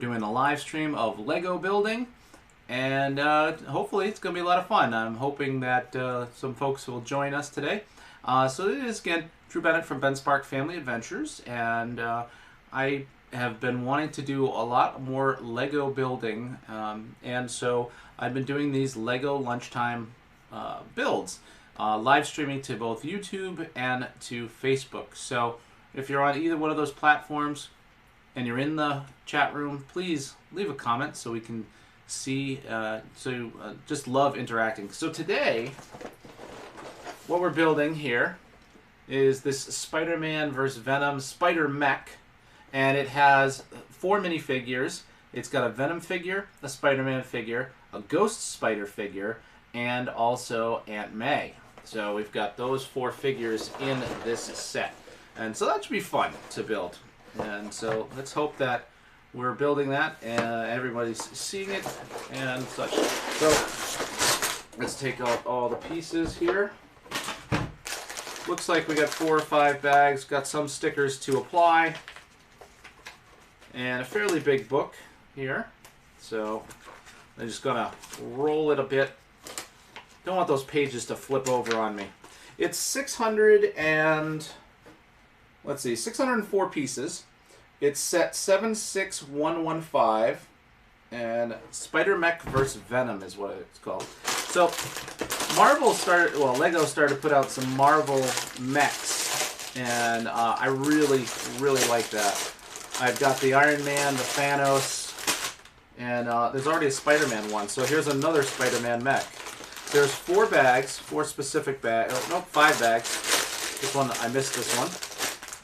doing a live stream of Lego building, and hopefully it's going to be a lot of fun. I'm hoping that some folks will join us today. So it is, again, Drew Bennett from Ben Spark Family Adventures, and I have been wanting to do a lot more Lego building, and so I've been doing these Lego Lunchtime builds, live streaming to both YouTube and to Facebook. So if you're on either one of those platforms, and you're in the chat room, please leave a comment so we can see. Just love interacting. So today, what we're building here is this Spider-Man vs. Venom Spider Mech, and it has 4 minifigures. It's got a Venom figure, a Spider-Man figure, a Ghost Spider figure, and also Aunt May. So we've got those 4 figures in this set, and so that should be fun to build. And so let's hope that we're building that and everybody's seeing it and such. So let's take out all the pieces here. Looks like we got 4 or 5 bags, got some stickers to apply, and a fairly big book here. So I'm just gonna roll it a bit. Don't want those pages to flip over on me. It's 604 pieces. It's set 76115, and Spider Mech vs. Venom is what it's called. So Lego started to put out some Marvel mechs, and I really like that. I've got the Iron Man, the Thanos, and there's already a Spider-Man one. So here's another Spider-Man mech. There's 4 bags, 4 specific bags. No, 5 bags. This one, I missed this one.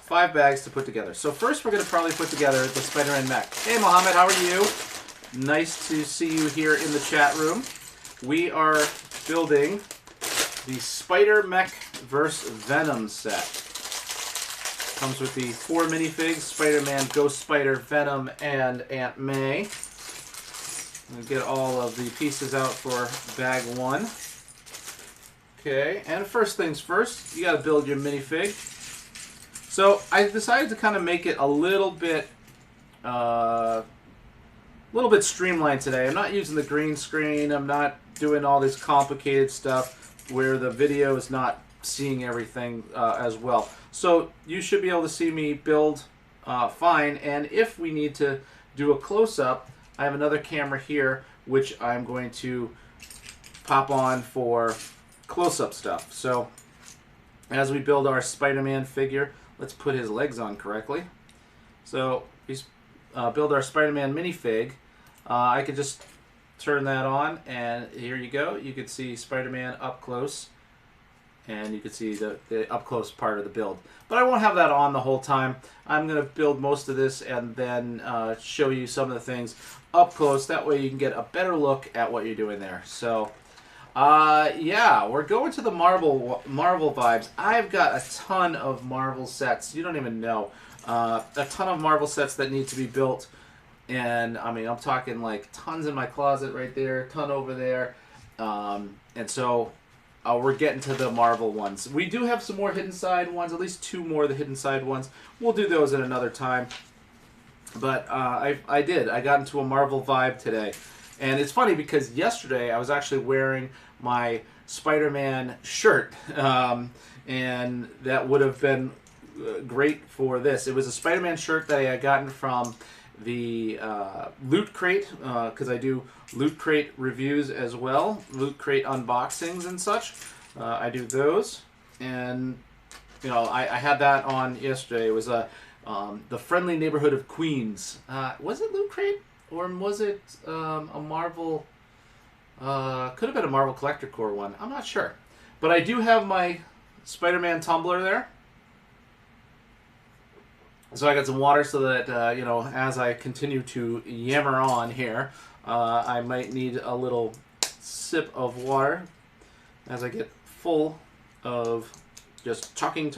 5 bags to put together. So first we're going to probably put together the Spider-Man mech. Hey Mohammed, how are you? Nice to see you here in the chat room. We are building the Spider Mech vs. Venom set. Comes with the 4 minifigs, Spider-Man, Ghost Spider, Venom, and Aunt May. We'll get all of the pieces out for bag 1. Okay, and first things first, you got to build your minifig. So I decided to kind of make it a little bit streamlined today. I'm not using the green screen. I'm not doing all this complicated stuff where the video is not seeing everything as well. So you should be able to see me build fine. And if we need to do a close-up, I have another camera here which I'm going to pop on for close-up stuff. So as we build our Spider-Man figure, let's put his legs on correctly. So we build our Spider-Man minifig. I could just turn that on, and here you go. You could see Spider-Man up close, and you could see the up close part of the build. But I won't have that on the whole time. I'm going to build most of this and then show you some of the things up close. That way you can get a better look at what you're doing there. So yeah, we're going to the Marvel vibes. I've got a ton of Marvel sets. You don't even know. A ton of Marvel sets that need to be built. And, I mean, I'm talking like tons in my closet right there, ton over there. And so we're getting to the Marvel ones. We do have some more hidden side ones, at least 2 more of the hidden side ones. We'll do those at another time. But I got into a Marvel vibe today. And it's funny because yesterday I was actually wearing my Spider-Man shirt, and that would have been great for this. It was a Spider-Man shirt that I had gotten from the Loot Crate, because I do Loot Crate reviews as well, Loot Crate unboxings and such. I do those, and you know, I had that on yesterday. It was the Friendly Neighborhood of Queens. Was it Loot Crate? Or was it a Marvel? Could have been a Marvel Collector Core one. I'm not sure. But I do have my Spider-Man tumbler there. So I got some water so that, you know, as I continue to yammer on here, I might need a little sip of water as I get full of just talking.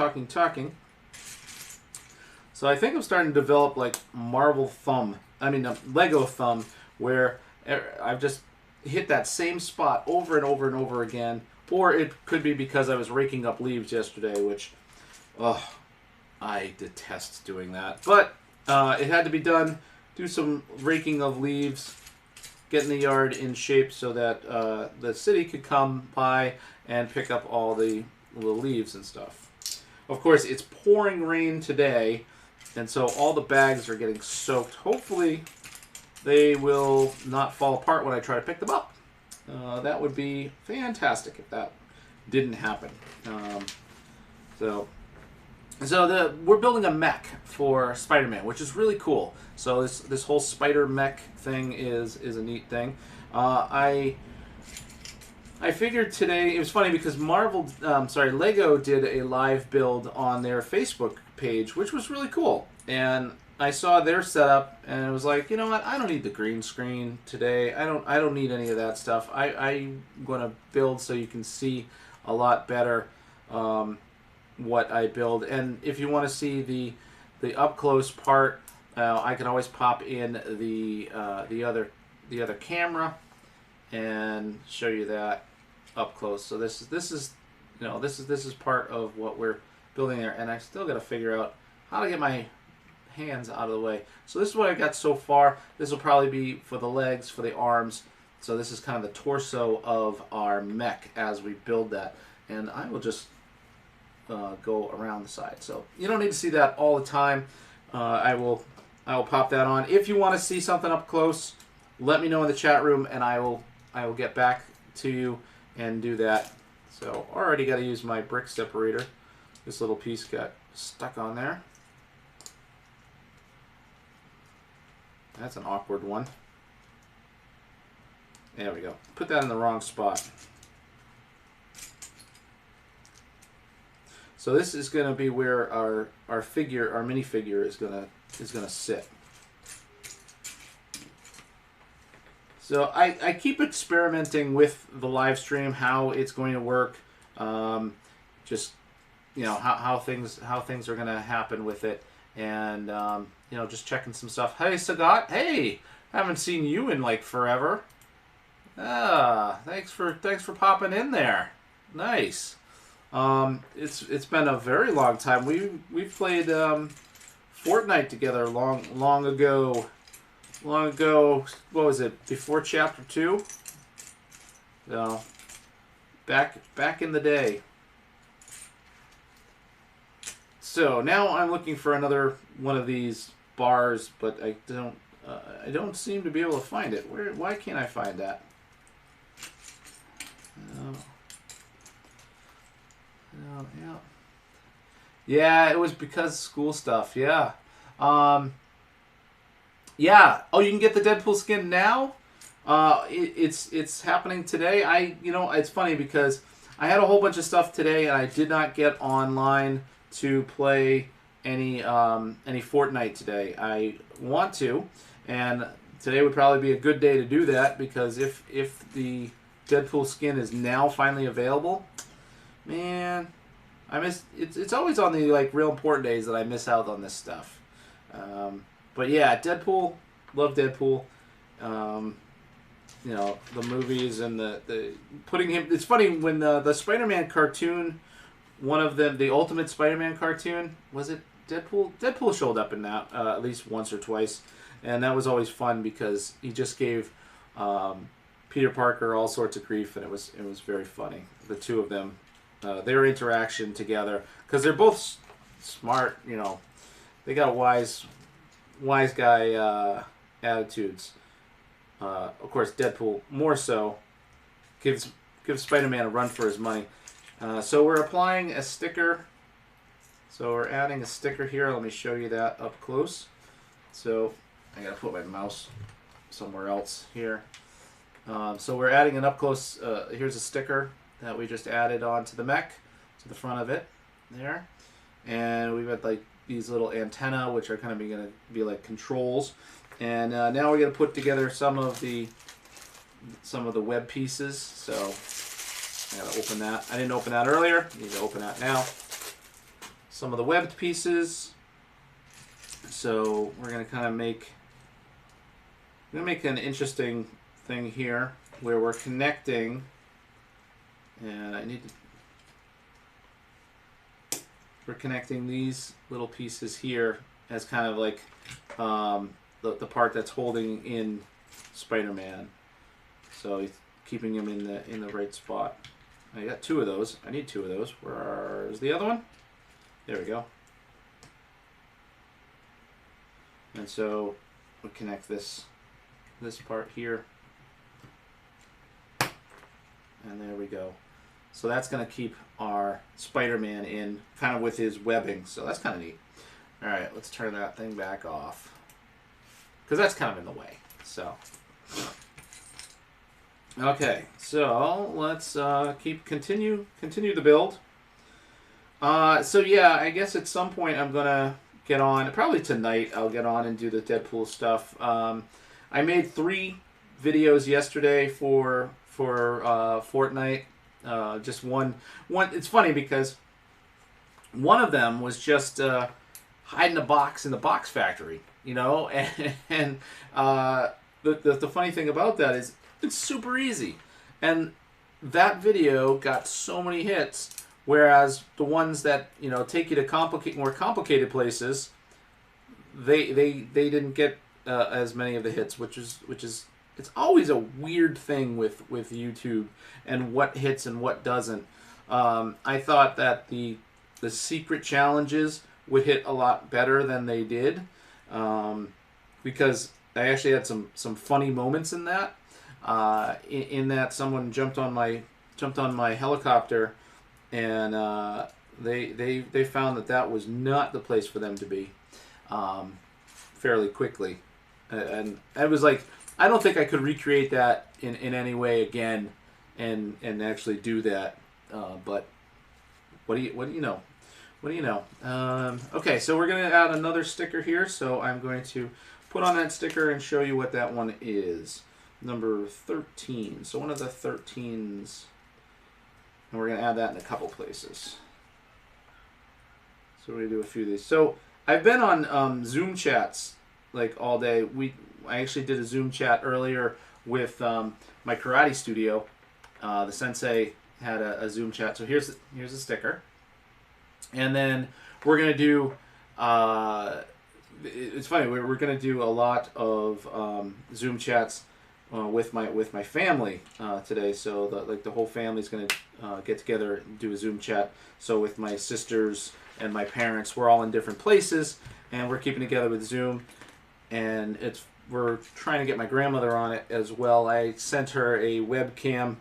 So I think I'm starting to develop like Lego thumb, where I've just hit that same spot over and over and over again. Or it could be because I was raking up leaves yesterday, which, I detest doing that. But it had to be done do some raking of leaves, getting the yard in shape so that the city could come by and pick up all the leaves and stuff. Of course, it's pouring rain today, and so all the bags are getting soaked. Hopefully, they will not fall apart when I try to pick them up. That would be fantastic if that didn't happen. We're building a mech for Spider-Man, which is really cool. So this whole Spider Mech thing is a neat thing. I figured today, it was funny because Lego did a live build on their Facebook page, which was really cool. And I saw their setup, and it was like, you know what? I don't need the green screen today. I don't need any of that stuff. I'm going to build so you can see a lot better what I build. And if you want to see the up close part, I can always pop in the other camera and show you that up close. So this is part of what we're building there, and I still got to figure out how to get my hands out of the way. So this is what I got so far. This will probably be for the legs, for the arms. So this is kind of the torso of our mech as we build that, and I will just go around the side. So you don't need to see that all the time. I will pop that on. If you want to see something up close, let me know in the chat room, and I will get back to you and do that. So already got to use my brick separator. This little piece got stuck on there. That's an awkward one. There we go. Put that in the wrong spot. So this is going to be where our minifigure is going to sit. So I keep experimenting with the live stream, how it's going to work, just how things are going to happen with it, and just checking some stuff. Hey Sagat, hey, haven't seen you in like forever. Thanks for popping in there. Nice. It's been a very long time. We've played Fortnite together long ago. Long ago, what was it? Before Chapter 2? No. Back in the day. So now I'm looking for another one of these bars, but I don't seem to be able to find it. Why can't I find that? Yeah, it was because school stuff. Yeah. Yeah. Oh, you can get the Deadpool skin now? It's happening today. It's funny because I had a whole bunch of stuff today and I did not get online to play any Fortnite today. I want to, and today would probably be a good day to do that because if the Deadpool skin is now finally available, man, I miss it's always on the like real important days that I miss out on this stuff. But yeah, Deadpool, love Deadpool. The movies and the putting him. It's funny when the Spider-Man cartoon, one of them, the Ultimate Spider-Man cartoon, was it Deadpool? Deadpool showed up in that at least once or twice, and that was always fun because he just gave Peter Parker all sorts of grief, and it was very funny. The two of them, their interaction together, because they're both smart. They got wise guy attitudes. Of course, Deadpool more so gives Spider-Man a run for his money. So we're applying a sticker. So we're adding a sticker here. Let me show you that up close. So I gotta put my mouse somewhere else here. So we're adding an up close. Here's a sticker that we just added onto the mech, to the front of it there, and we've got like these little antenna, which are kind of going to be like controls. And now we're going to put together some of the web pieces. So I got to open that. I didn't open that earlier. I need to open that now. Some of the webbed pieces. So we're going to kind of make an interesting thing here where we're connecting. And we're connecting these little pieces here as kind of like the part that's holding in Spider-Man. So he's keeping him in the right spot. I got 2 of those. I need 2 of those. Where's the other one? There we go. And so we connect this part here. And there we go. So that's going to keep our Spider-Man in kind of with his webbing. So that's kind of neat. All right, let's turn that thing back off. Because that's kind of in the way. So, okay. So let's continue the build. So yeah, I guess at some point I'm going to get on. Probably tonight I'll get on and do the Deadpool stuff. I made 3 videos yesterday for Fortnite. Just one. It's funny because one of them was just hiding a box in the box factory, you know. And the funny thing about that is it's super easy, and that video got so many hits. Whereas the ones that take you to more complicated places, they didn't get as many of the hits, which is it's always a weird thing with YouTube and what hits and what doesn't. I thought that the secret challenges would hit a lot better than they did, because I actually had some funny moments in that. In that someone jumped on my helicopter, and they found that was not the place for them to be, fairly quickly, and I was like, I don't think I could recreate that in any way again, and actually do that. But what do you know? What do you know? Okay, so we're gonna add another sticker here. So I'm going to put on that sticker and show you what that one is. Number 13. So one of the 13s, and we're gonna add that in a couple places. So we're gonna do a few of these. So I've been on Zoom chats like all day. I actually did a Zoom chat earlier with my karate studio. The sensei had a Zoom chat. So here's a sticker, and then we're gonna do. It's funny. We're gonna do a lot of Zoom chats with my family today. So the whole family's gonna get together and do a Zoom chat. So with my sisters and my parents, we're all in different places, and we're keeping together with Zoom, and we're trying to get my grandmother on it as well. I sent her a webcam.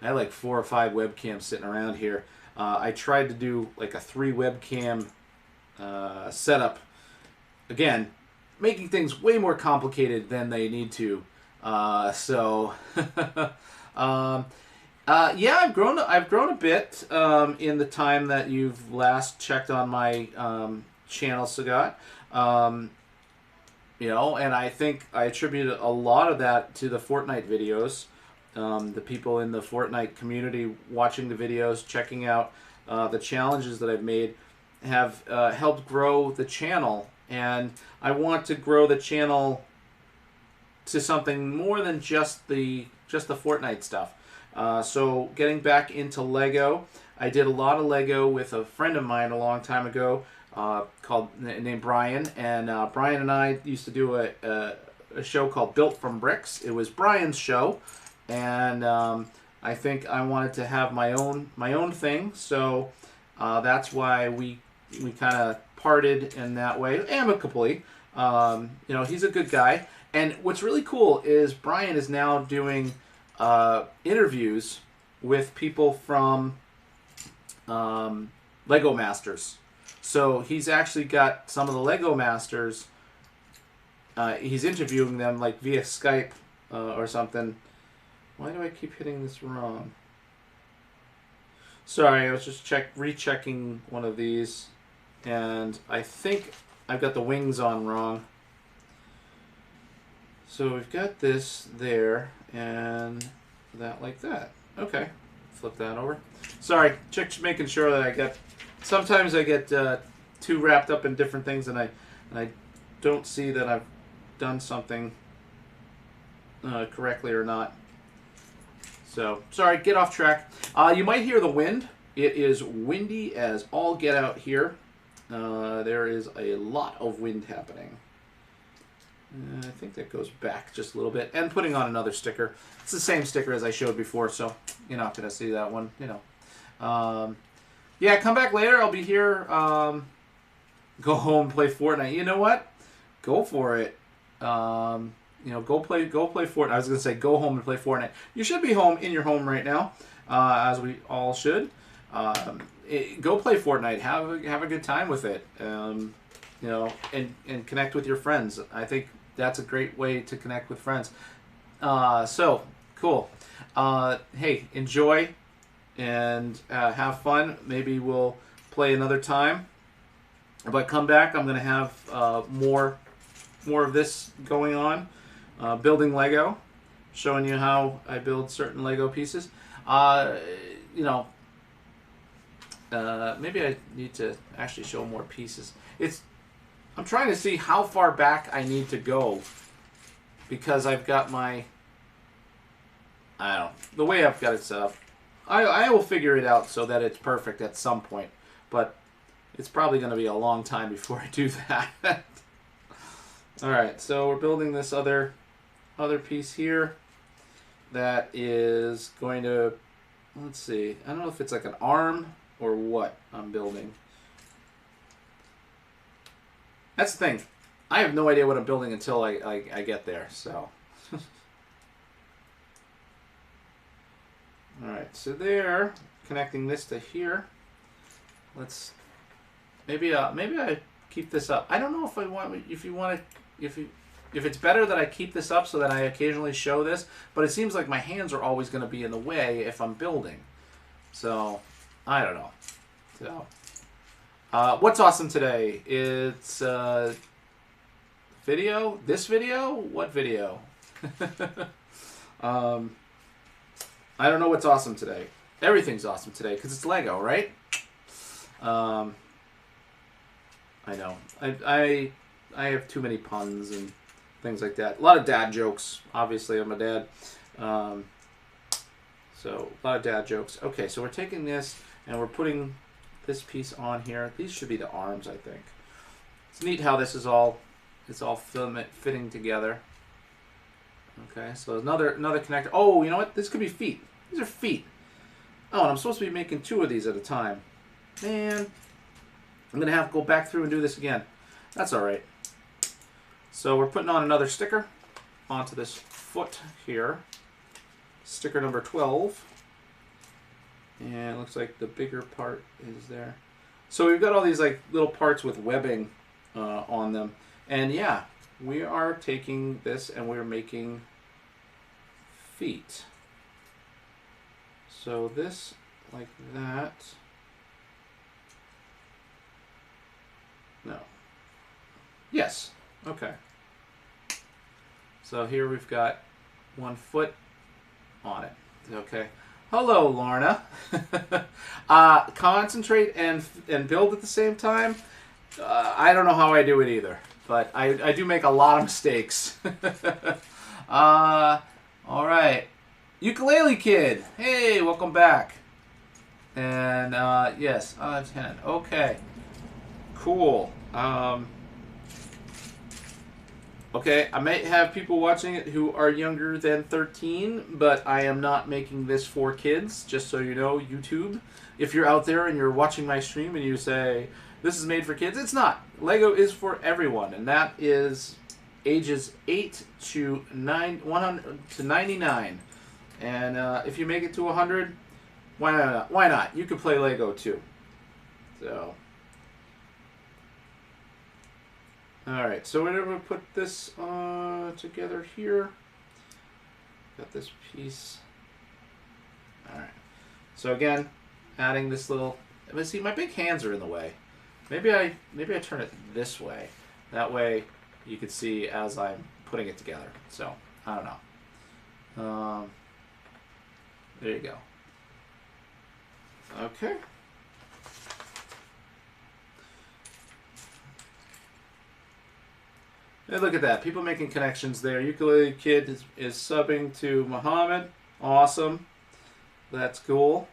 I had like 4 or 5 webcams sitting around here. I tried to do like a 3 webcam setup. Again, making things way more complicated than they need to. Yeah, I've grown a bit in the time that you've last checked on my channel, Sagat. And I think I attribute a lot of that to the Fortnite videos. The people in the Fortnite community watching the videos, checking out the challenges that I've made, have helped grow the channel. And I want to grow the channel to something more than just the Fortnite stuff. So getting back into Lego, I did a lot of Lego with a friend of mine a long time ago, named Brian, and Brian and I used to do a show called Built from Bricks. It was Brian's show, and I think I wanted to have my own thing, so that's why we kind of parted in that way, amicably. He's a good guy, and what's really cool is Brian is now doing interviews with people from Lego Masters. So he's actually got some of the Lego Masters. He's interviewing them like via Skype or something. Why do I keep hitting this wrong? Sorry, I was just rechecking one of these, and I think I've got the wings on wrong. So we've got this there, and that like that. Okay, flip that over. Sorry, just making sure that I get. Sometimes I get too wrapped up in different things, and I don't see that I've done something correctly or not. So sorry, get off track. You might hear the wind. It is windy as all get out here. There is a lot of wind happening. I think that goes back just a little bit. And putting on another sticker. It's the same sticker as I showed before, so you're not going to see that one, you know. Yeah, come back later. I'll be here. Go home, play Fortnite. You know what? Go for it. You know, go play Fortnite. I was going to say go home and play Fortnite. You should be home in your home right now, as we all should. Go play Fortnite. Have a good time with it. You know, and connect with your friends. I think that's a great way to connect with friends. So cool. Hey, enjoy and have fun. Maybe we'll play another time. But come back. I'm going to have more of this going on. Building Lego, showing you how I build certain Lego pieces. You know, maybe I need to actually show more pieces. I'm trying to see how far back I need to go because I've got my, I don't know, the way I've got it set up. I will figure it out so that it's perfect at some point, but it's probably going to be a long time before I do that. All right, so we're building this other piece here that is going to, let's see, I don't know if it's like an arm or what I'm building. That's the thing. I have no idea what I'm building until I get there, so. Alright, so there, connecting this to here. Let's, maybe I keep this up. I don't know if it's better that I keep this up so that I occasionally show this, but it seems like my hands are always going to be in the way if I'm building. So, I don't know. So, what's awesome today? It's video. This video? What video? I don't know what's awesome today. Everything's awesome today because it's Lego, right? I know. I have too many puns and things like that. A lot of dad jokes. Obviously, I'm a dad. So, a lot of dad jokes. Okay, so we're taking this and we're putting this piece on here. These should be the arms, I think. It's neat how this is all fitting together. Okay, so another connector. Oh, you know what? This could be feet. These are feet. Oh, and I'm supposed to be making 2 of these at a time. Man, I'm going to have to go back through and do this again. That's all right. So we're putting on another sticker onto this foot here. Sticker number 12. And it looks like the bigger part is there. So we've got all these like little parts with webbing on them. And yeah, we are taking this and we're making feet. So this, like that. No. Yes. Okay. So here we've got 1 foot on it. Okay. Hello, Lorna. Concentrate and build at the same time. I don't know how I do it either, but I do make a lot of mistakes. All right. Ukulele Kid. Hey, welcome back. And yes, 10. Okay. Cool. Okay, I might have people watching it who are younger than 13, but I am not making this for kids, just so you know, YouTube. If you're out there and you're watching my stream and you say, this is made for kids, it's not. Lego is for everyone, and that is ages 8 to 100 to 99. And if you make it to 100, why not? Why not? You can play Lego too. So... Alright, so we're going to put this together here. Got this piece. Alright. So again, adding this little... Let's see, my big hands are in the way. Maybe I turn it this way. That way you can see as I'm putting it together. So, I don't know. There you go. Okay. And look at that. People making connections there. Ukulele Kid is subbing to Muhammad. Awesome. That's cool.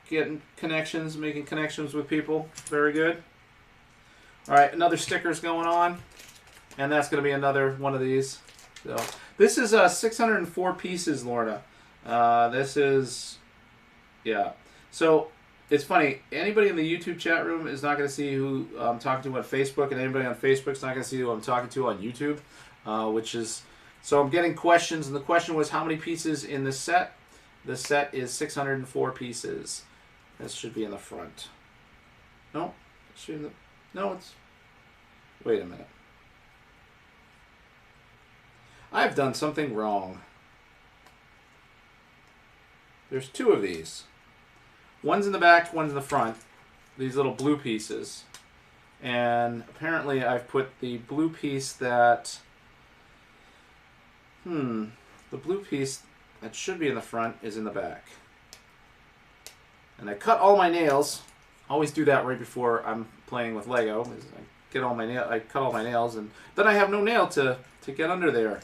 Getting connections, making connections with people. Very good. All right, another sticker's going on, and that's going to be another one of these. So this is 604 pieces, Lorna. This is, yeah. So it's funny. Anybody in the YouTube chat room is not going to see who I'm talking to on Facebook, and anybody on Facebook is not going to see who I'm talking to on YouTube, which is, so I'm getting questions, and the question was how many pieces in the set? The set is 604 pieces. This should be in the front. No, it should be in the, no, it's, wait a minute. I've done something wrong. There's two of these. One's in the back, one's in the front. These little blue pieces. And apparently I've put the blue piece that... the blue piece that should be in the front is in the back. And I cut all my nails. I always do that right before I'm playing with Lego. I cut all my nails, and then I have no nail to get under there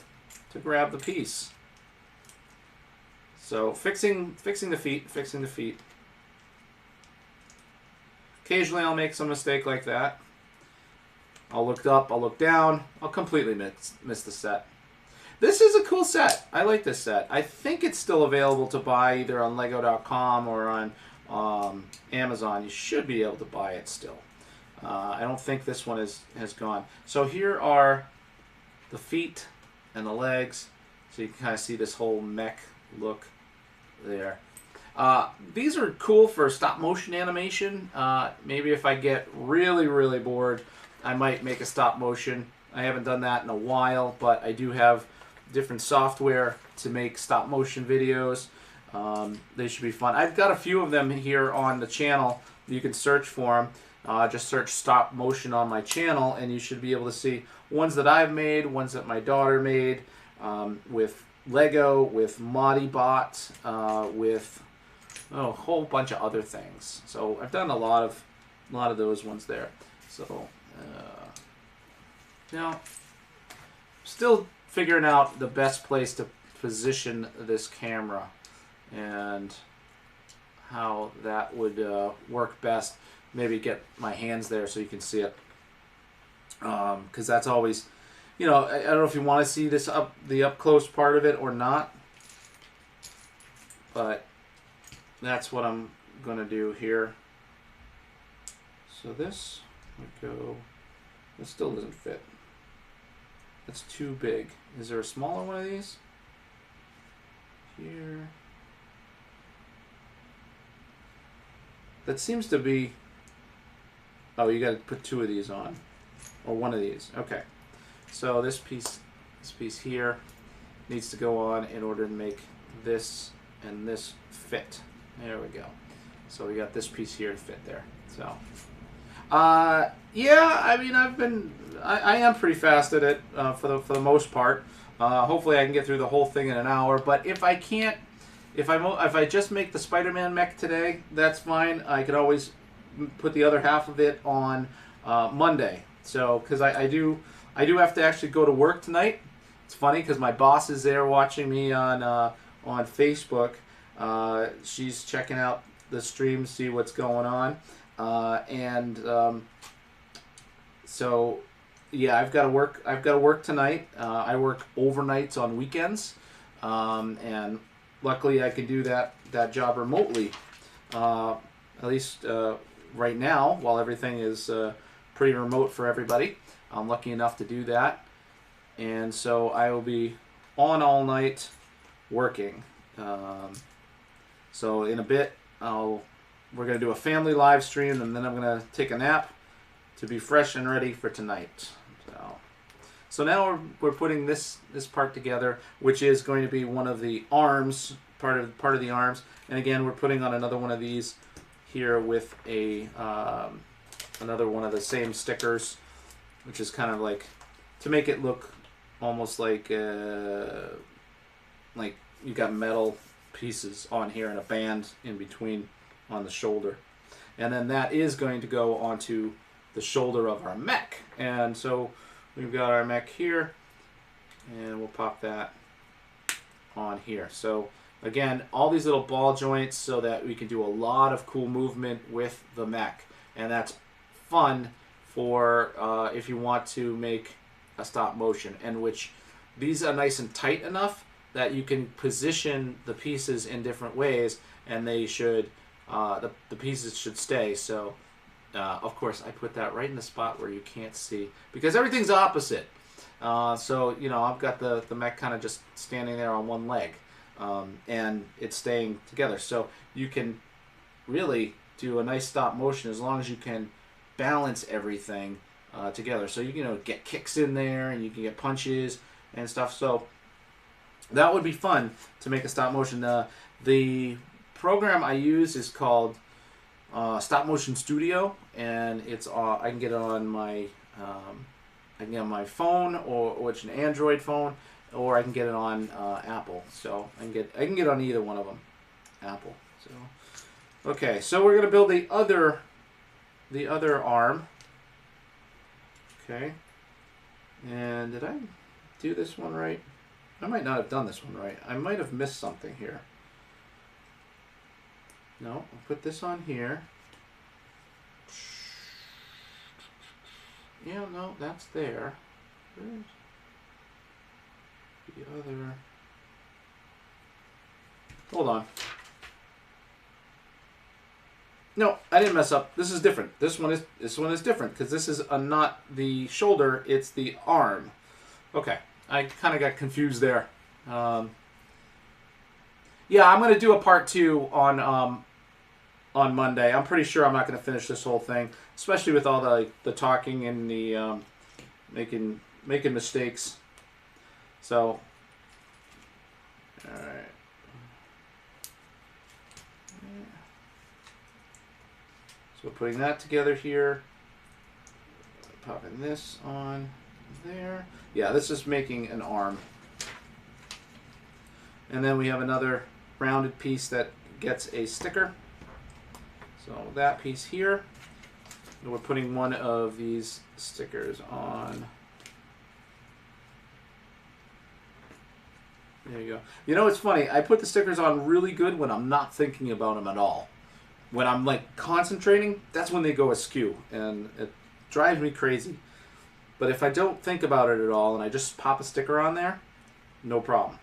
to grab the piece. So fixing the feet. Occasionally I'll make some mistake like that. I'll look up, I'll look down, I'll completely miss the set. This is a cool set. I like this set. I think it's still available to buy either on Lego.com or on Amazon. You should be able to buy it still. I don't think this one has gone. So here are the feet and the legs. So you can kind of see this whole mech look there. These are cool for stop motion animation. Maybe if I get really, really bored, I might make a stop motion. I haven't done that in a while, but I do have different software to make stop motion videos. They should be fun. I've got a few of them here on the channel. You can search for them. Just search stop motion on my channel, and you should be able to see ones that I've made, ones that my daughter made, with Lego, with Modibot, with a whole bunch of other things. So I've done a lot of those ones there. So now, still figuring out the best place to position this camera and how that would work best. Maybe get my hands there so you can see it, because that's always, I don't know if you want to see this the up close part of it or not, but that's what I'm gonna do here. So this would go. It still doesn't fit. That's too big. Is there a smaller one of these? Here. That seems to be. Oh, you got to put two of these on, or one of these. Okay. So this piece here needs to go on in order to make this and this fit. There we go. So we got this piece here to fit there. So, yeah, I mean, I am pretty fast at it for the most part. Hopefully, I can get through the whole thing in an hour. But if I can't, if I just make the Spider-Man mech today, that's fine. I could always put the other half of it on Monday. So, because I do have to actually go to work tonight. It's funny because my boss is there watching me on Facebook. She's checking out the stream, see what's going on, so yeah, I've got to work tonight. I work overnights on weekends, and luckily I can do that job remotely, at least right now, while everything is pretty remote for everybody. I'm lucky enough to do that, and so I will be on all night working. So in a bit, we're going to do a family live stream, and then I'm going to take a nap to be fresh and ready for tonight. So now we're putting this part together, which is going to be one of the arms, part of the arms. And again, we're putting on another one of these here with another one of the same stickers, which is kind of like to make it look almost like you got metal pieces on here and a band in between on the shoulder. And then that is going to go onto the shoulder of our mech. And so we've got our mech here, and we'll pop that on here. So again, all these little ball joints so that we can do a lot of cool movement with the mech. And that's fun for if you want to make a stop motion, and which these are nice and tight enough that you can position the pieces in different ways, and they should the pieces should stay. So of course I put that right in the spot where you can't see, because everything's opposite. So you know, I've got the mech kind of just standing there on one leg, and it's staying together. So you can really do a nice stop motion as long as you can balance everything together. So you know, get kicks in there, and you can get punches and stuff. So that would be fun to make a stop motion. The program I use is called Stop Motion Studio, and it's I can get it on my my phone, or it's an Android phone, or I can get it on Apple. So I can get on either one of them, Apple. So okay, so we're gonna build the other arm. Okay, and did I do this one right? I might not have done this one right. I might have missed something here. No, I'll put this on here. Yeah, no, that's there. Where's the other? Hold on. No, I didn't mess up. This is different. This one is different, because this is not the shoulder, it's the arm. Okay, I kind of got confused there. Yeah, I'm going to do a part 2 on Monday. I'm pretty sure I'm not going to finish this whole thing, especially with all the talking and the making mistakes. So, all right. So putting that together here, popping this on there. Yeah, this is making an arm. And then we have another rounded piece that gets a sticker. So that piece here, and we're putting one of these stickers on. There you go. You know, it's funny, I put the stickers on really good when I'm not thinking about them at all. When I'm like concentrating, that's when they go askew, and it drives me crazy. But if I don't think about it at all and I just pop a sticker on there, no problem.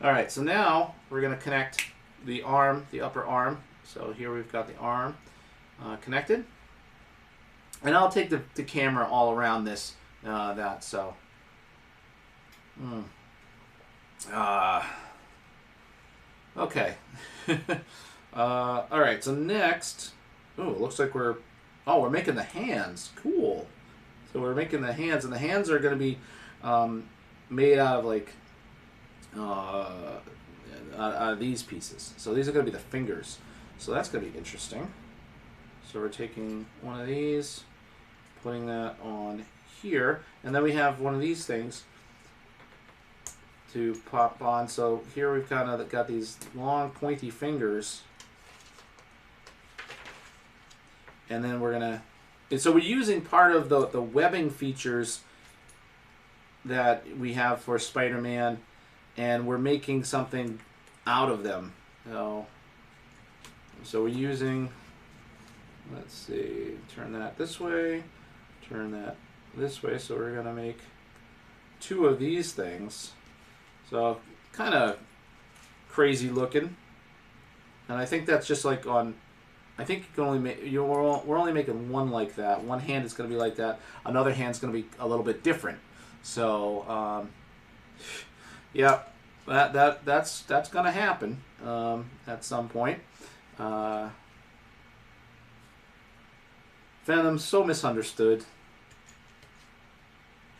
All right, so now we're going to connect the arm, the upper arm. So here we've got the arm connected, and I'll take the camera all around this. So. Okay. All right, so next, it looks like we're making the hands. Cool. So we're making the hands, and the hands are going to be made out of like out of these pieces. So these are going to be the fingers. So that's going to be interesting. So we're taking one of these, putting that on here, and then we have one of these things to pop on. So here we've kind of got these long pointy fingers. And then we're gonna, and so we're using part of the webbing features that we have for Spider-Man, and we're making something out of them. So we're using, let's see, turn that this way, turn that this way. So we're gonna make 2 of these things. So kind of crazy looking, and I think that's just like on. I think you can only make, we're only making one like that. One hand is going to be like that. Another hand's going to be a little bit different. So, yeah, that's going to happen at some point. Venom's so misunderstood.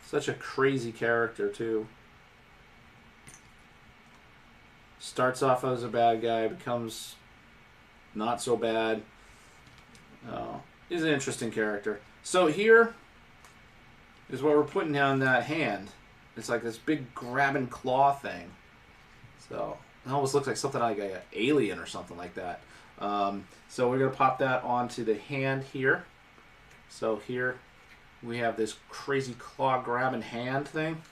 Such a crazy character too. Starts off as a bad guy, becomes not so bad. He's an interesting character. So here is what we're putting on that hand. It's like this big grabbing claw thing. So it almost looks like something like an alien or something like that. So we're going to pop that onto the hand here. So here we have this crazy claw grabbing hand thing.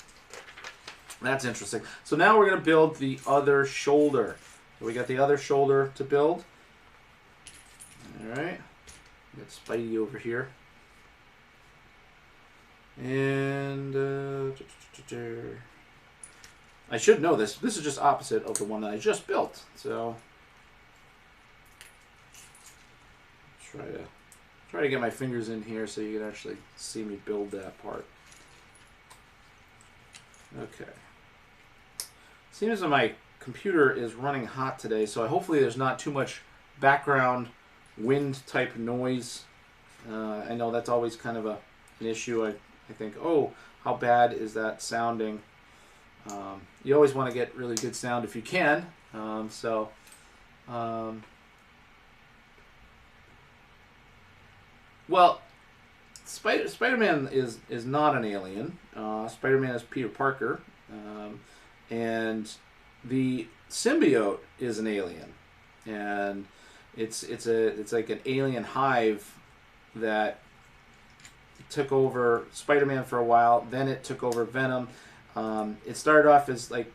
That's interesting. So now we're going to build the other shoulder. So we got the other shoulder to build. Alright, got Spidey over here. And I should know this. This is just opposite of the one that I just built. So try to get my fingers in here so you can actually see me build that part. Okay. Seems that my computer is running hot today, so hopefully there's not too much background wind type noise. I know that's always kind of an issue. I think, oh, how bad is that sounding? You always want to get really good sound if you can. Well, Spider-Man is not an alien. Spider-Man is Peter Parker, and the symbiote is an alien, and it's like an alien hive that took over Spider-Man for a while. Then it took over Venom. It started off as like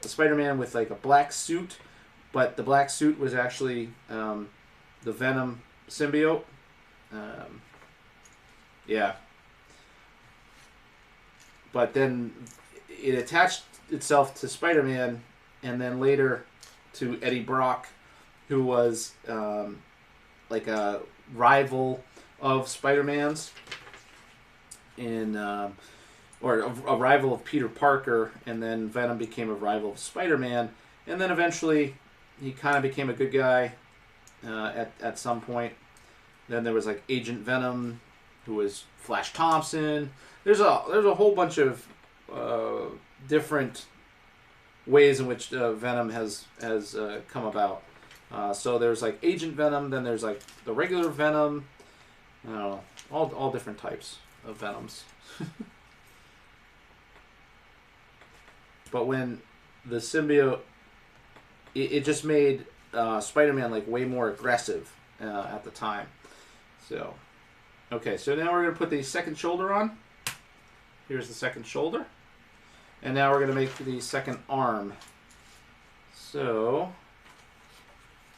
a Spider-Man with like a black suit, but the black suit was actually the Venom symbiote. Yeah. But then it attached itself to Spider-Man, and then later to Eddie Brock, who was like a rival of Spider-Man's, or a rival of Peter Parker, and then Venom became a rival of Spider-Man, and then eventually he kind of became a good guy at some point. Then there was like Agent Venom, who was Flash Thompson. There's a whole bunch of different ways in which Venom has come about. So there's like Agent Venom, then there's like the regular Venom. I don't know, all different types of Venoms. But when the symbiote, it just made Spider-Man like way more aggressive at the time. So, okay, so now we're going to put the second shoulder on. Here's the second shoulder. And now we're going to make the second arm. So,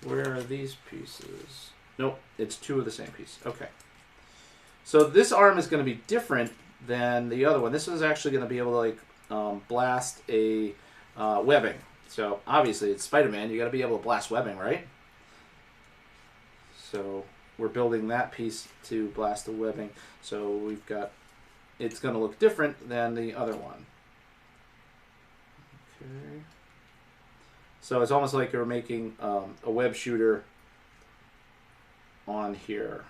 where are these pieces? Nope, it's two of the same piece. Okay. So this arm is going to be different than the other one. This is actually going to be able to like blast a webbing. So obviously it's Spider-Man. You got to be able to blast webbing, right? So we're building that piece to blast the webbing. So we've got, it's going to look different than the other one. Okay. So it's almost like you're making a web shooter on here.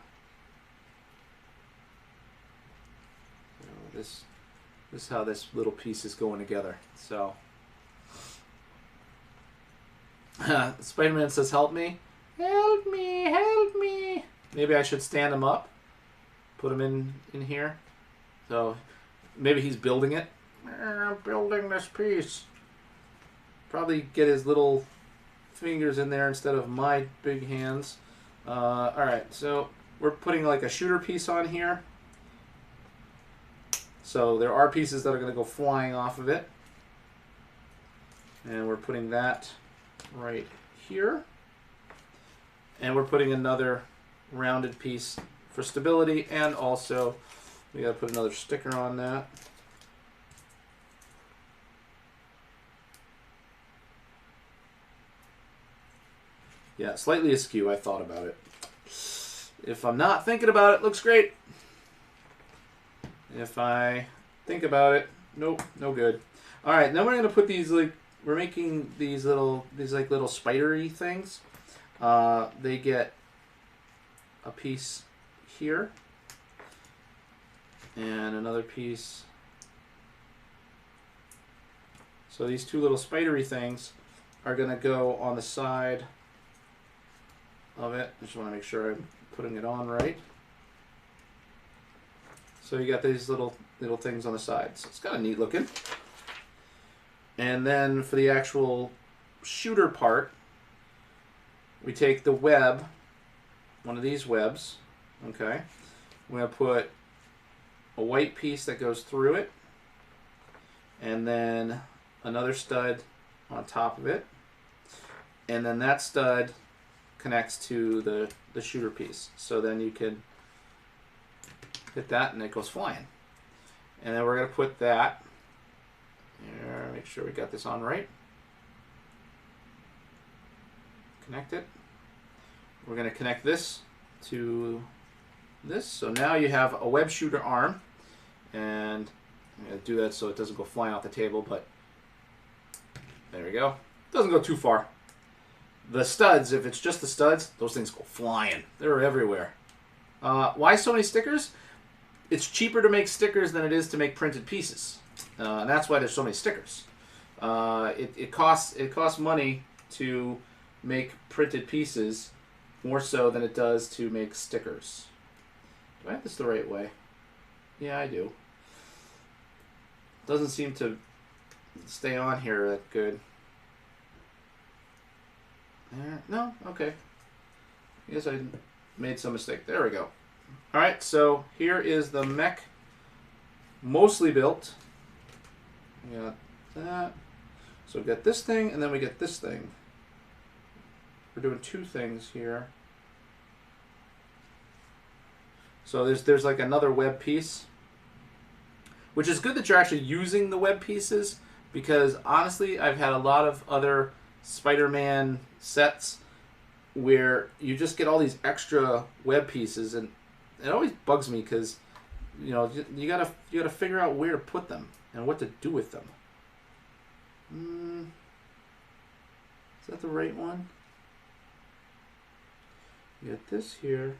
So this is how this little piece is going together. So Spider-Man says, "Help me, help me, help me." Maybe I should stand him up, put him in here. So maybe he's building it. I'm building this piece. Probably get his little fingers in there instead of my big hands. All right, so we're putting like a shooter piece on here. So there are pieces that are going to go flying off of it. And we're putting that right here. And we're putting another rounded piece for stability, and also we got to put another sticker on that. Yeah, slightly askew. I thought about it. If I'm not thinking about it, looks great. If I think about it, nope, no good. All right, now we're gonna put these, like, we're making these little spidery things. They get a piece here and another piece. So these two little spidery things are gonna go on the side of it. I just want to make sure I'm putting it on right. So you got these little things on the sides. It's kind of neat looking. And then for the actual shooter part, we take the web, one of these webs, okay? We're going to put a white piece that goes through it, and then another stud on top of it, and then that stud connects to the shooter piece. So then you can hit that and it goes flying. And then we're going to put that here. Make sure we got this on right. Connect it. We're going to connect this to this. So now you have a web shooter arm. And I'm going to do that so it doesn't go flying off the table, but there we go. Doesn't go too far. The studs, if it's just the studs, those things go flying. They're everywhere. Why so many stickers? It's cheaper to make stickers than it is to make printed pieces. And that's why there's so many stickers. It costs money to make printed pieces more so than it does to make stickers. Do I have this the right way? Yeah, I do. Doesn't seem to stay on here that good. No? Okay. I guess I made some mistake. There we go. Alright, so here is the mech mostly built. We got that. So we got this thing, and then we get this thing. We're doing two things here. So there's like another web piece, which is good that you're actually using the web pieces, because honestly, I've had a lot of other Spider-Man sets where you just get all these extra web pieces, and it always bugs me because you gotta figure out where to put them and what to do with them. Is that the right one? You get this here.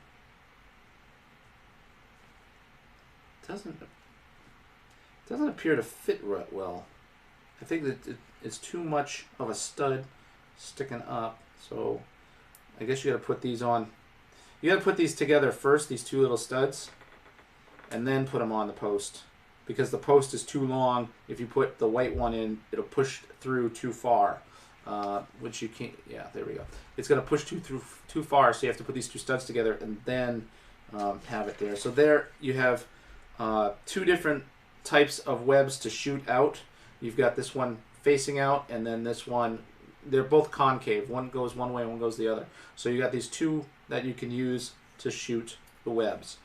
Doesn't appear to fit right well. I think that it's too much of a stud sticking up. So I guess you got to put these on. You got to put these together first, these two little studs, and then put them on the post, because the post is too long. If you put the white one in, it'll push through too far, which you can't. Yeah, there we go. It's going to push too far, so you have to put these two studs together and then have it there. So there you have two different types of webs to shoot out. You've got this one facing out, and then this one, they're both concave. One goes one way, one goes the other. So you got these two that you can use to shoot the webs.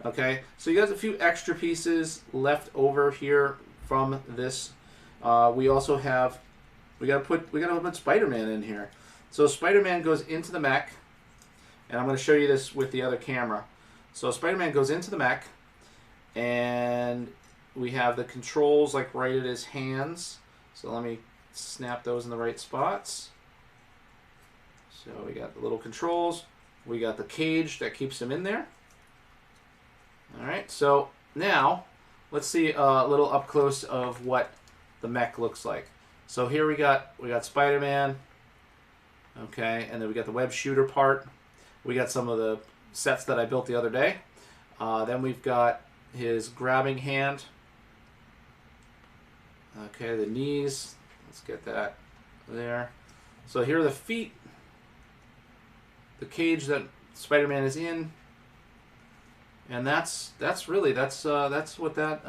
Okay, so you got a few extra pieces left over here from this. We also have, we gotta put Spider-Man in here. So Spider-Man goes into the mech, and I'm going to show you this with the other camera. So Spider-Man goes into the mech, and we have the controls like right at his hands. So let me snap those in the right spots. So we got the little controls. We got the cage that keeps him in there. Alright, so now let's see a little up close of what the mech looks like. So here we got Spider-Man. Okay, and then we got the web shooter part. We got some of the sets that I built the other day. Then we've got his grabbing hand. Okay, the knees. Let's get that there. So here are the feet. The cage that Spider-Man is in. And that's really that's what that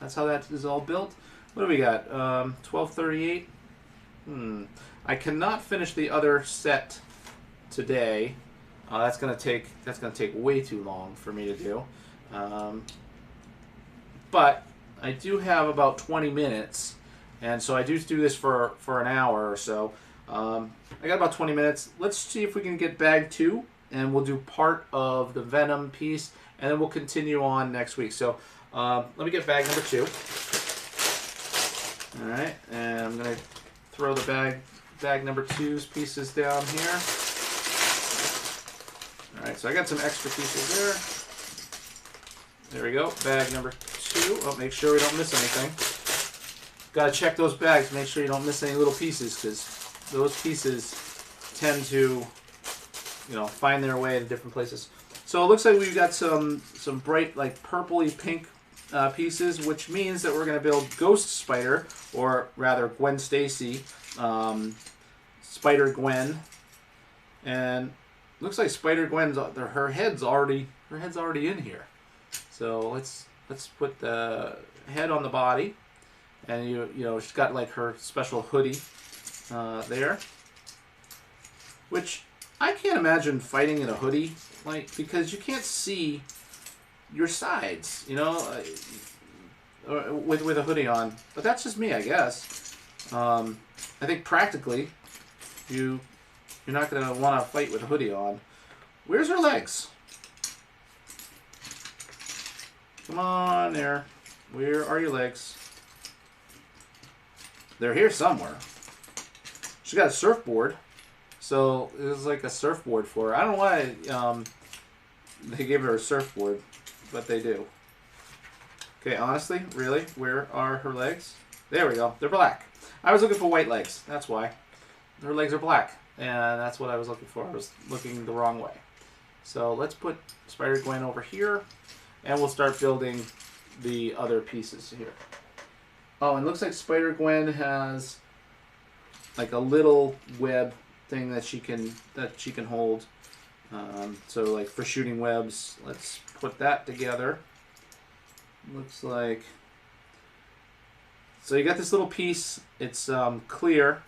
that's how that is all built. What do we got? 1238. I cannot finish the other set today. That's gonna take way too long for me to do. But I do have about 20 minutes, and so I do this for an hour or so. I got about 20 minutes. Let's see if we can get bag 2, and we'll do part of the Venom piece, and then we'll continue on next week. So let me get bag number 2. All right, and I'm gonna throw the bag number 2's pieces down here. All right, so I got some extra pieces there. There we go, bag number 2. Oh, make sure we don't miss anything. Got to check those bags, make sure you don't miss any little pieces, because those pieces tend to, find their way to different places. So it looks like we've got some bright, like purpley pink pieces, which means that we're going to build Ghost Spider, or rather Gwen Stacy, Spider Gwen, and looks like Spider Gwen's her head's already in here. So let's put the head on the body, and she's got like her special hoodie there, which I can't imagine fighting in a hoodie, like, because you can't see your sides. with a hoodie on. But that's just me, I guess. I think practically, you're not gonna want to fight with a hoodie on. Where's her legs? Come on there. Where are your legs? They're here somewhere. She got a surfboard. So it was like a surfboard for her. I don't know why they gave her a surfboard, but they do. Okay, honestly, really? Where are her legs? There we go. They're black. I was looking for white legs. That's why. Her legs are black. And that's what I was looking for. I was looking the wrong way. So let's put Spider-Gwen over here. And we'll start building the other pieces here. Oh, and it looks like Spider-Gwen has like a little web thing that she can hold. So like for shooting webs, let's put that together. Looks like, so you got this little piece. It's clear,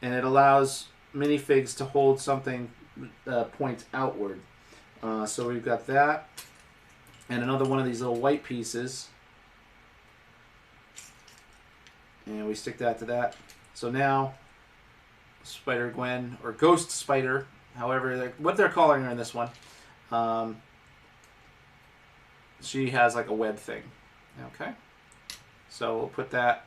and it allows minifigs to hold something point outward. So we've got that, and another one of these little white pieces, and we stick that to that. So now Spider-Gwen, or Ghost Spider, however what they're calling her in this one, she has like a web thing. Okay, so we'll put that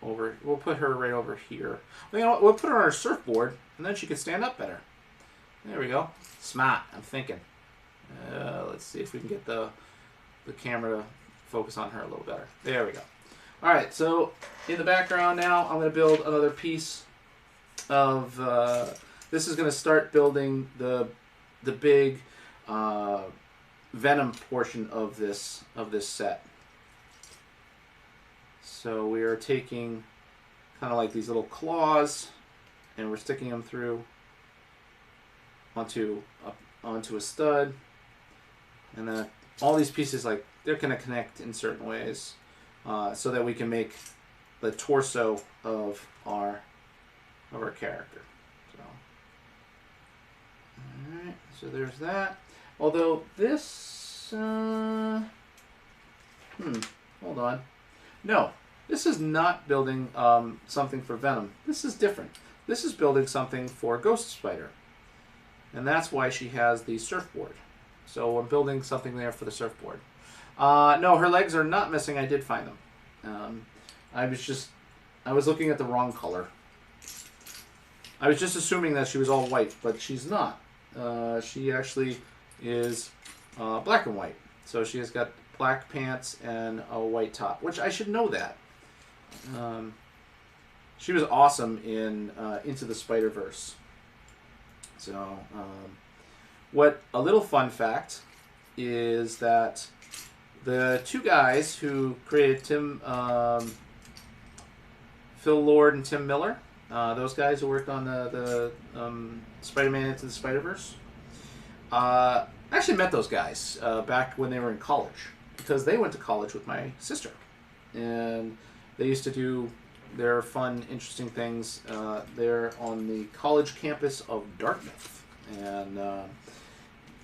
over. We'll put her right over here. Well, you know what? We'll put her on our surfboard, and then she can stand up better. There we go. Smart. I'm thinking. Let's see if we can get the camera to focus on her a little better. There we go. All right. So in the background now, I'm going to build another piece of. This is going to start building the big Venom portion of this set. So we are taking kind of like these little claws, and we're sticking them through onto a stud, and then all these pieces, like, they're going to connect in certain ways, so that we can make the torso of our character. So, all right, so there's that. Although this, hold on, no, this is not building something for Venom. This is different. This is building something for Ghost Spider. And that's why she has the surfboard. So I'm building something there for the surfboard. No, her legs are not missing. I did find them. I was looking at the wrong color. I was just assuming that she was all white, but she's not. She actually is black and white. So she has got black pants and a white top, which I should know that. She was awesome in Into the Spider-Verse. So, what a little fun fact is that the two guys who created Phil Lord and Tim Miller, those guys who worked on the Spider-Man Into the Spider-Verse, I actually met those guys back when they were in college, because they went to college with my sister, and they used to do their fun, interesting things there on the college campus of Dartmouth. And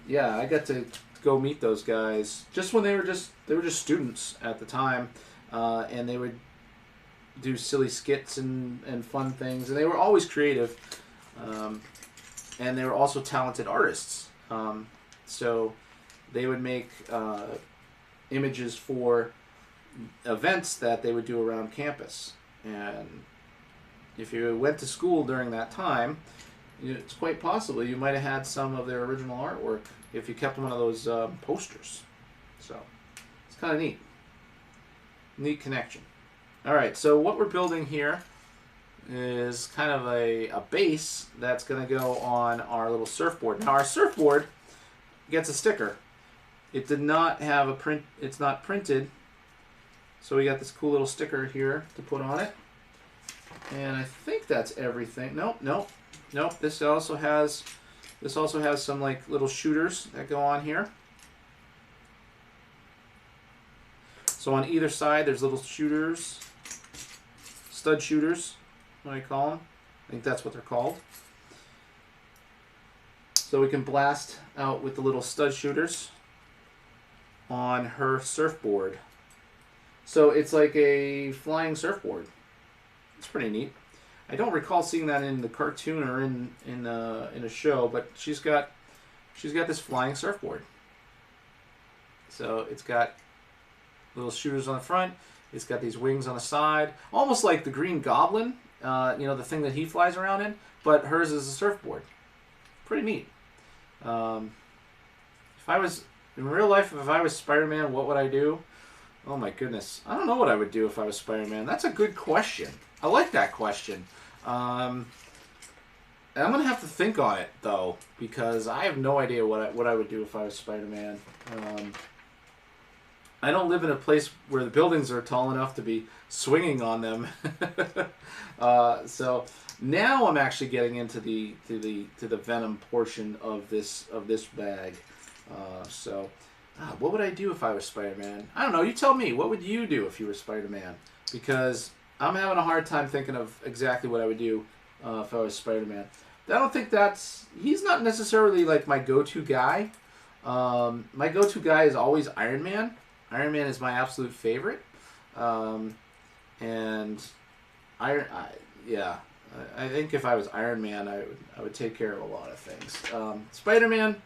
yeah, I got to go meet those guys just when they were just students at the time, and they would do silly skits and fun things, and they were always creative, and they were also talented artists. So they would make images for events that they would do around campus. And if you went to school during that time, it's quite possible you might have had some of their original artwork if you kept one of those posters. So it's kind of neat. Neat connection. All right, so what we're building here is kind of a base that's going to go on our little surfboard. Now our surfboard gets a sticker. It did not have a print. It's not printed. So we got this cool little sticker here to put on it. And I think that's everything. Nope. This also has some like little shooters that go on here. So on either side there's little shooters, stud shooters, what do I call them? I think that's what they're called. So we can blast out with the little stud shooters. on her surfboard. So it's like a flying surfboard. It's pretty neat. I don't recall seeing that in the cartoon or in a show, but she's got this flying surfboard. So it's got little shooters on the front. It's got these wings on the side, almost like the Green Goblin. The thing that he flies around in, but hers is a surfboard. Pretty neat. If I was in real life, if I was Spider-Man, what would I do? Oh my goodness, I don't know what I would do if I was Spider-Man. That's a good question. I like that question. I'm gonna have to think on it though, because I have no idea what I would do if I was Spider-Man. I don't live in a place where the buildings are tall enough to be swinging on them. So now I'm actually getting into the Venom portion of this bag. What would I do if I was Spider-Man? I don't know. You tell me. What would you do if you were Spider-Man? Because I'm having a hard time thinking of exactly what I would do if I was Spider-Man. I don't think he's not necessarily like my go-to guy. My go-to guy is always Iron Man. Iron Man is my absolute favorite. I think if I was Iron Man, I would take care of a lot of things. Spider-Man,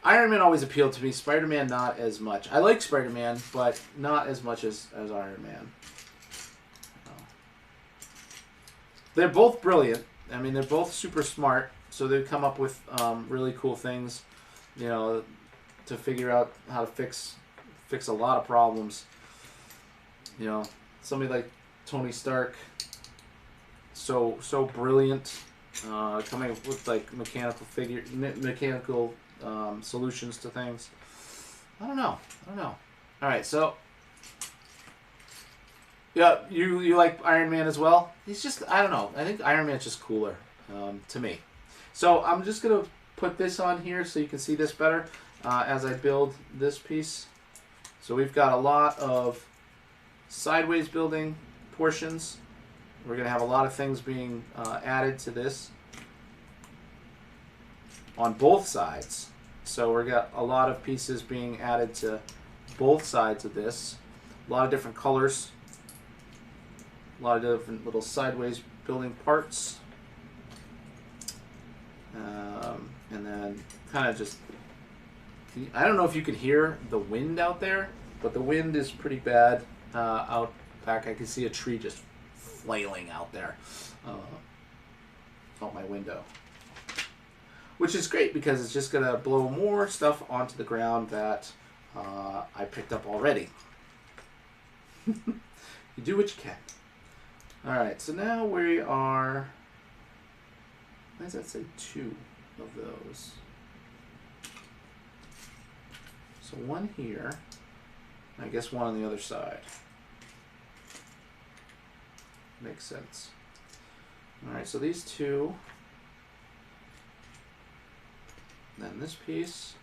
Iron Man always appealed to me. Spider-Man, not as much. I like Spider-Man, but not as much as Iron Man. They're both brilliant. I mean, they're both super smart, so they've come up with really cool things, to figure out how to fix a lot of problems. Somebody like Tony Stark, so brilliant, coming up with like mechanical solutions to things. I don't know. All right, so yeah, you like Iron Man as well? He's just, I don't know. I think Iron Man's just cooler to me. So I'm just gonna put this on here so you can see this better as I build this piece. So we've got a lot of sideways building portions. We're going to have a lot of things being added to this on both sides. So we've got a lot of pieces being added to both sides of this. A lot of different colors. A lot of different little sideways building parts. And then kind of just, I don't know if you can hear the wind out there, but the wind is pretty bad out back. I can see a tree just flailing out there out my window, which is great because it's just going to blow more stuff onto the ground that I picked up already. You do what you can. All right, so now we are, why does that say 2 of those? So one here, I guess one on the other side. Makes sense. All right, so these 2, then this piece,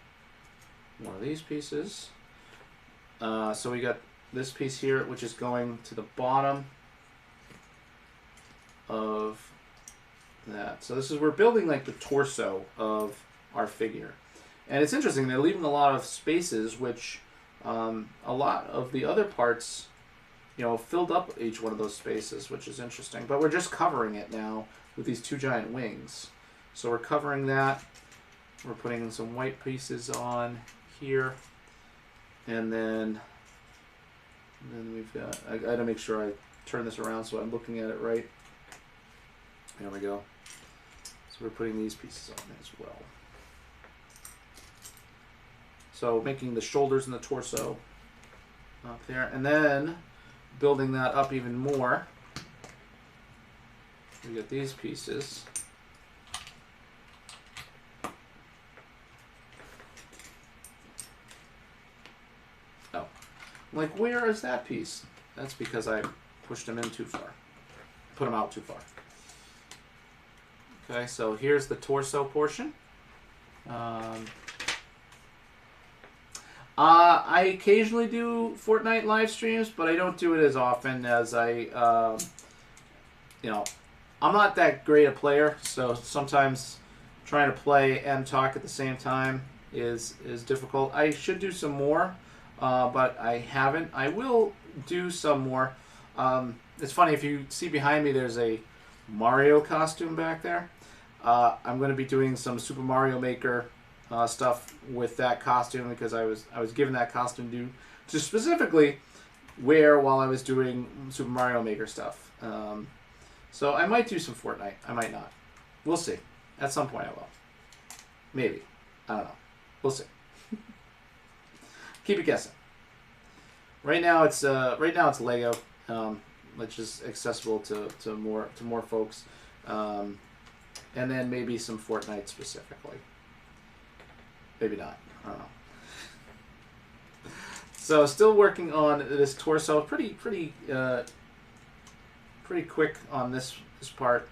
one of these pieces. So we got this piece here, which is going to the bottom of that. So this is, we're building like the torso of our figure. And it's interesting, they're leaving a lot of spaces, which a lot of the other parts, filled up each one of those spaces, which is interesting. But we're just covering it now with these 2 giant wings. So we're covering that. We're putting in some white pieces on here. And then we've got, I gotta make sure I turn this around so I'm looking at it right. There we go. So we're putting these pieces on as well. So making the shoulders and the torso up there. And then building that up even more. We get these pieces. Oh. I'm like, where is that piece? That's because I pushed them in too far. Put them out too far. Okay, so here's the torso portion. I occasionally do Fortnite live streams, but I don't do it as often as I'm not that great a player, so sometimes trying to play and talk at the same time is difficult. I should do some more, but I haven't. I will do some more. It's funny, if you see behind me, there's a Mario costume back there. I'm going to be doing some Super Mario Maker stuff with that costume, because I was given that costume to specifically wear while I was doing Super Mario Maker stuff. So I might do some Fortnite. I might not. We'll see. At some point I will. Maybe. I don't know. We'll see. Keep it guessing. Right now it's Lego, which is accessible to more folks, and then maybe some Fortnite specifically. Maybe not. I don't know. So still working on this torso. Pretty quick on this part.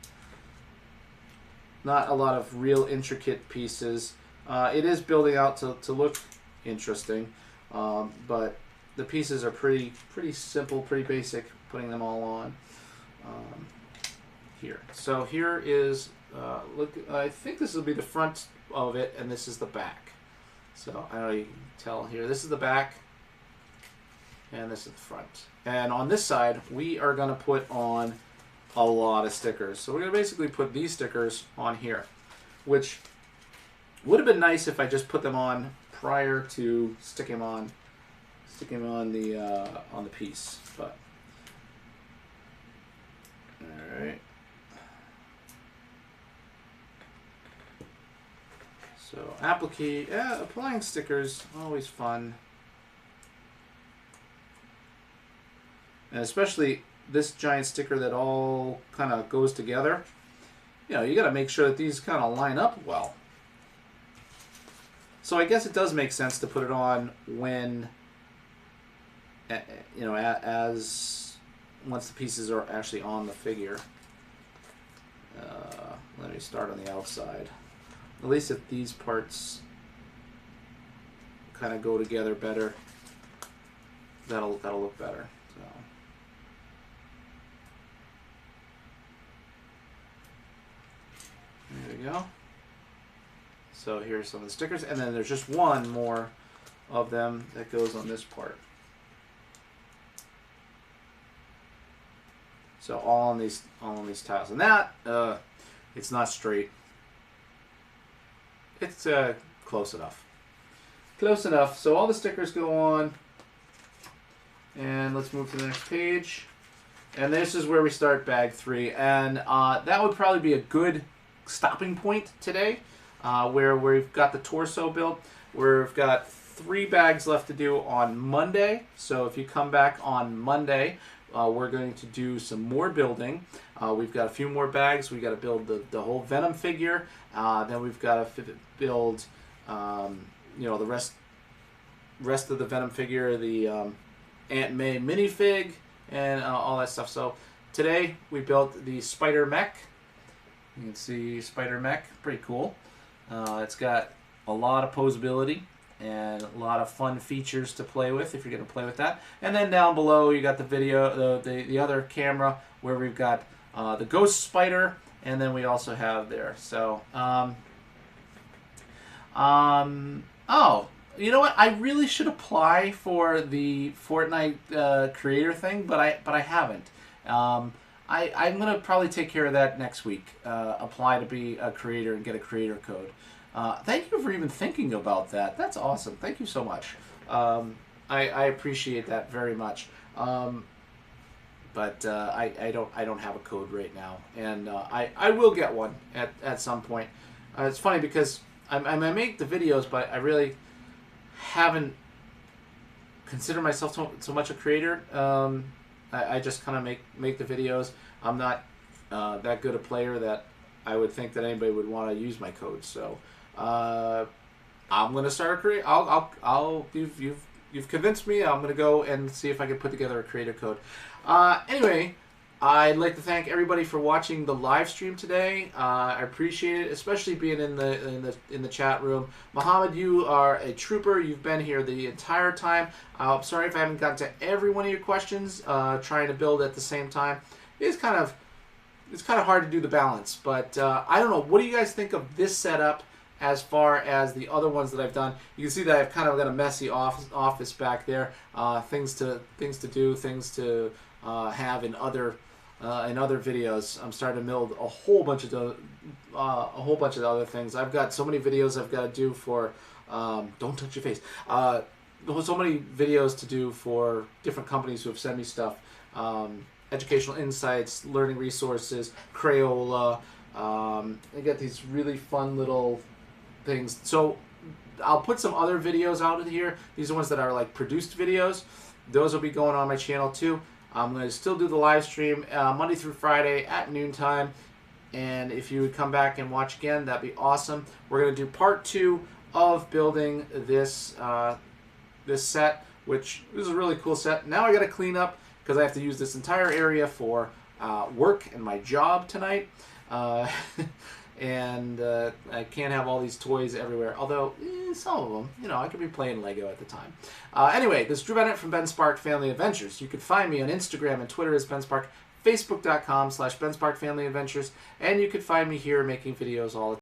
Not a lot of real intricate pieces. It is building out to look interesting, but the pieces are pretty simple, pretty basic. Putting them all on here. So here is look. I think this will be the front of it, and this is the back. So I don't know, you can tell here. This is the back, and this is the front. And on this side, we are going to put on a lot of stickers. So we're going to basically put these stickers on here, which would have been nice if I just put them on prior to sticking on the piece. But all right. So applying stickers, always fun. And especially this giant sticker that all kind of goes together. You know, you got to make sure that these kind of line up well. So I guess it does make sense to put it on when, you know, once the pieces are actually on the figure. Let me start on the outside. At least if these parts kind of go together better, that'll look better. So. There we go. So here's some of the stickers, and then there's just one more of them that goes on this part. So all on these tiles, and that it's not straight. It's close enough. Close enough. So all the stickers go on, and let's move to the next page. And this is where we start bag 3, and that would probably be a good stopping point today, where we've got the torso built. We've got 3 bags left to do on Monday. So if you come back on Monday, we're going to do some more building. We've got a few more bags. We've got to build the whole Venom figure. Then we've got to build, you know, the rest of the Venom figure, the Aunt May minifig, and all that stuff. So today we built the Spider Mech. You can see Spider Mech, pretty cool. It's got a lot of posability and a lot of fun features to play with if you're going to play with that. And then down below you got the video, the other camera where we've got the Ghost Spider, and then we also have there. So, oh, you know what? I really should apply for the Fortnite creator thing, but I haven't. I'm going to probably take care of that next week. Apply to be a creator and get a creator code. Thank you for even thinking about that. That's awesome. Thank you so much. I appreciate that very much. But I don't have a code right now, and I will get one at some point. It's funny because I make the videos, but I really haven't considered myself so much a creator. I just kind of make the videos. I'm not that good a player that I would think that anybody would want to use my code. So I'm gonna start a creator. You've convinced me. I'm gonna go and see if I can put together a creator code. Anyway, I'd like to thank everybody for watching the live stream today. I appreciate it, especially being in the chat room. Mohammed, you are a trooper. You've been here the entire time. I'm sorry if I haven't gotten to every one of your questions. Trying to build at the same time, it's kind of hard to do the balance. But I don't know. What do you guys think of this setup as far as the other ones that I've done. You can see that I've kind of got a messy office back there. Things to do, things to have in other videos. I'm starting to build a whole bunch of other things. I've got so many videos I've got to do for. Don't touch your face. So many videos to do for different companies who have sent me stuff. Educational insights, learning resources, Crayola. I get these really fun little things. So I'll put some other videos out of here. These are ones that are like produced videos. Those will be going on my channel too. I'm going to still do the live stream Monday through Friday at noontime. And if you would come back and watch again, that'd be awesome. We're going to do part 2 of building this this set, which is a really cool set. Now I got to clean up because I have to use this entire area for work and my job tonight. And I can't have all these toys everywhere, although some of them, you know, I could be playing Lego at the time. Anyway, this is Drew Bennett from Ben Spark Family Adventures. You can find me on Instagram and Twitter as Ben Spark, Facebook.com/Ben Spark Family Adventures, and you can find me here making videos all the time.